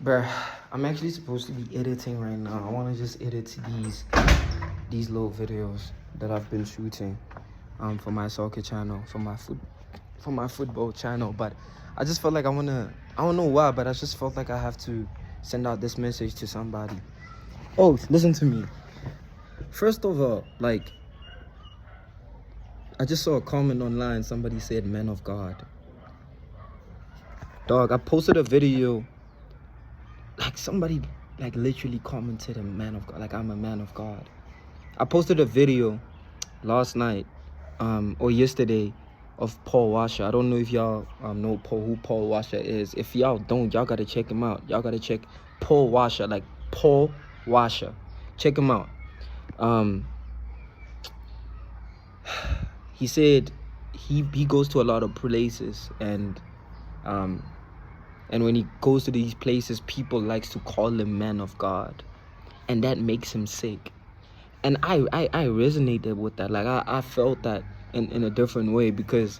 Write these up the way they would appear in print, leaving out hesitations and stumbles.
Bruh, I'm actually supposed to be editing right now. I want to just edit these little videos that I've been shooting for my soccer channel, for my football channel. But I just felt like I don't know why, but I just felt like I have to send out this message to somebody. Oh, listen to me. First of all, like, I just saw a comment online. Somebody said, "Man of God." Dog, I posted a video. Like, somebody, like, literally commented, "A man of God." Like, I'm a man of God. I posted a video last night, or yesterday, of Paul Washer. I don't know if y'all know who Paul Washer is. If y'all don't, y'all gotta check him out. Y'all gotta check Paul Washer, like Paul Washer. Check him out. He said he goes to a lot of places, and when he goes to these places, people likes to call him man of God, and that makes him sick. And I resonated with that. Like, I felt that in a different way, because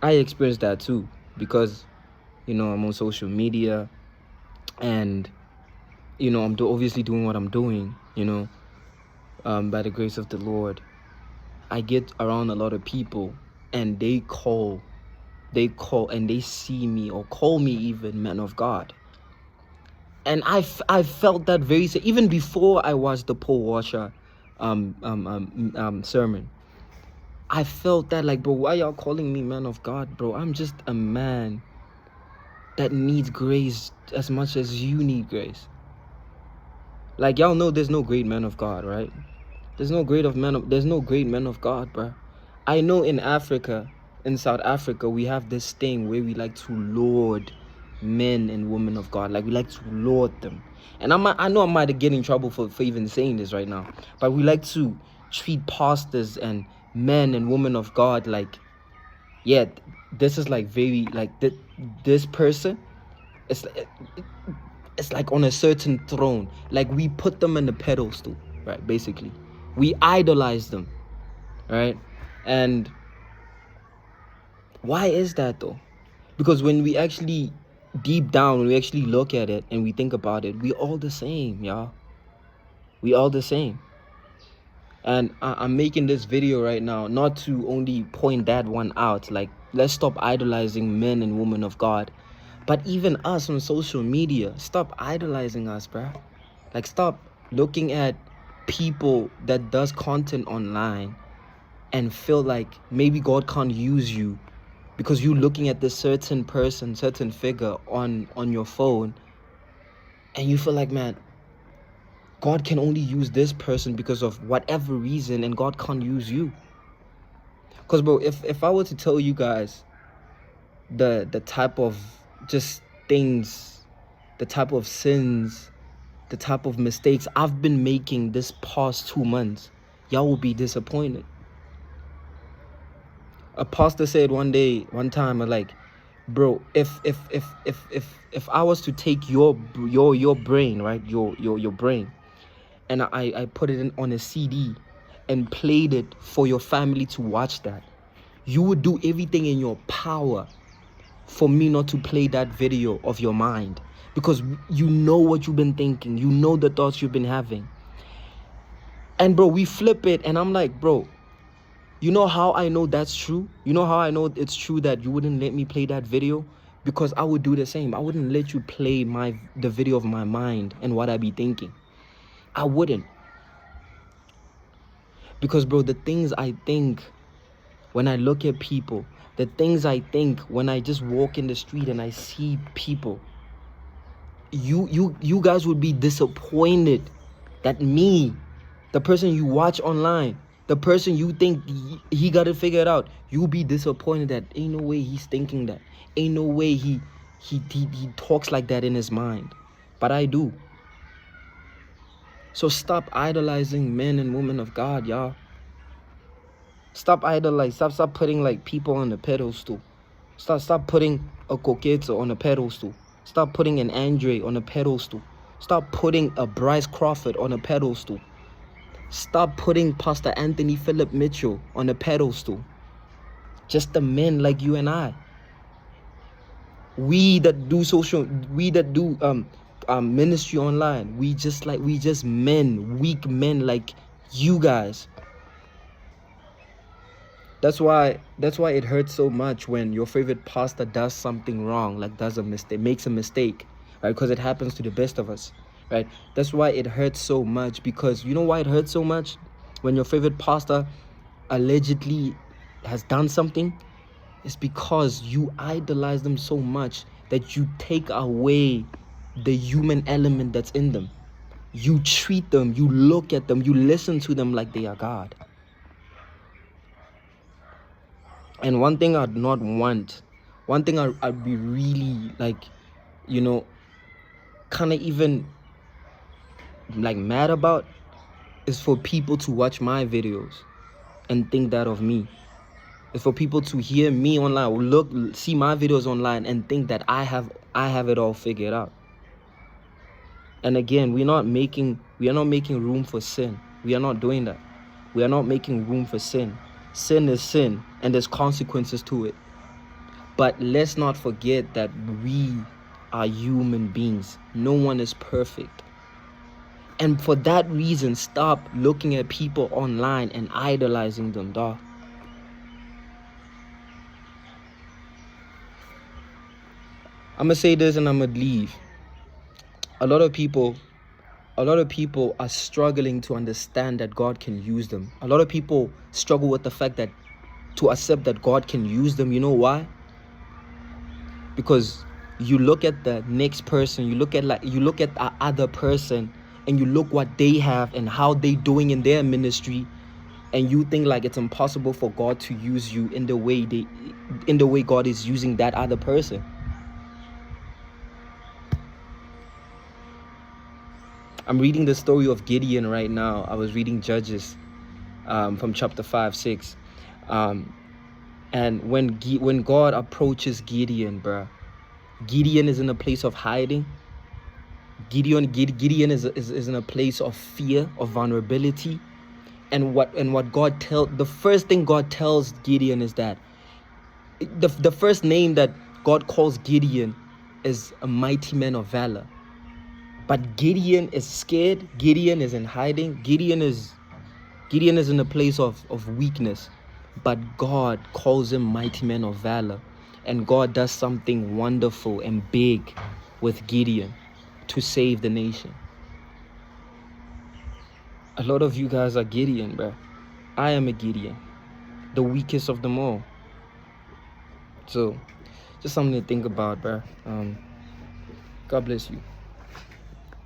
I experienced that too. Because, I'm on social media, and, I'm obviously doing what I'm doing, by the grace of the Lord. I get around a lot of people, and they call and they see me, or call me even, man of God. And I felt that very even before I watched the Paul Washer sermon. I felt that, like, bro, why y'all calling me man of God, bro? I'm just a man that needs grace as much as you need grace. Like, y'all know there's no great man of God, right? There's no great man of God, bro. I know in South Africa, we have this thing where we like to lord men and women of God. Like, we like to lord them. And I know I might get in trouble for even saying this right now, but we like to treat pastors and men and women of God like, yeah, this is like very, like, this person, it's like on a certain throne. Like, we put them in the pedestal, right? Basically, we idolize them, right? And why is that though? Because when we actually deep down, when we actually look at it and we think about it, we all the same, y'all. We all the same. And I'm making this video right now not to only point that one out. Like, let's stop idolizing men and women of God. But even us on social media, stop idolizing us, bruh. Like, stop looking at people that does content online and feel like maybe God can't use you because you're looking at this certain person, certain figure on your phone, and you feel like, man, God can only use this person because of whatever reason, and God can't use you. Because, bro, if I were to tell you guys the type of just things, the type of sins, the type of mistakes I've been making this past 2 months, y'all will be disappointed. A pastor said one time, like, bro, if I was to take your brain, right, your brain, and I put it on a CD and played it for your family to watch that, you would do everything in your power for me not to play that video of your mind, because you know what you've been thinking, you know the thoughts you've been having. And, bro, we flip it, and I'm like, bro, you know how I know that's true? You know how I know it's true that you wouldn't let me play that video? Because I would do the same. I wouldn't let you play the video of my mind and what I be thinking. I wouldn't. Because, bro, the things I think when I look at people, the things I think when I just walk in the street and I see people, you guys would be disappointed that me, the person you watch online, the person you think he got it figured out, you'll be disappointed that ain't no way he's thinking that. Ain't no way he talks like that in his mind. But I do. So stop idolizing men and women of God, y'all. Stop idolizing. Stop putting, like, people on the pedestal. Stop putting a Coquetto on a pedestal. Stop putting an Andre on a pedestal. Stop putting a Bryce Crawford on a pedestal. Stop putting Pastor Anthony Philip Mitchell on a pedestal. Just the men like you and I. We that do ministry online. We just men, weak men like you guys. That's why it hurts so much when your favorite pastor does something wrong, like does a mistake, makes a mistake, right? Because it happens to the best of us, right? That's why it hurts so much, because you know why it hurts so much? When your favorite pastor allegedly has done something, it's because you idolize them so much that you take away the human element that's in them. You treat them, you look at them, you listen to them like they are God. And one thing I'd not want, one thing I'd be really like, kind of even like mad about, is for people to watch my videos and think that of me. It's for people to hear me online, see my videos online and think that I have it all figured out. And again, we are not making room for sin. We are not doing that. We are not making room for sin. Sin is sin, and there's consequences to it. But let's not forget that we are human beings. No one is perfect. And for that reason, stop looking at people online and idolizing them, dog. I'm gonna say this and I'm gonna leave. A lot of people are struggling to understand that God can use them. A lot of people struggle with the fact that to accept that God can use them. You know why? Because you look at the next person, you look at the other person, and you look what they have and how they doing in their ministry, and you think like it's impossible for God to use you in the way God is using that other person. I'm reading the story of Gideon right now. I was reading Judges from chapter 5, 6. And when God approaches Gideon, bruh, Gideon is in a place of hiding. Gideon is in a place of fear, of vulnerability. And the first thing God tells Gideon is that the first name that God calls Gideon is a mighty man of valor. But Gideon is scared. Gideon is in hiding. Gideon is in a place of weakness. But God calls him mighty man of valor. And God does something wonderful and big with Gideon to save the nation. A lot of you guys are Gideon, bro. I am a Gideon, the weakest of them all. So, just something to think about, bro. God bless you.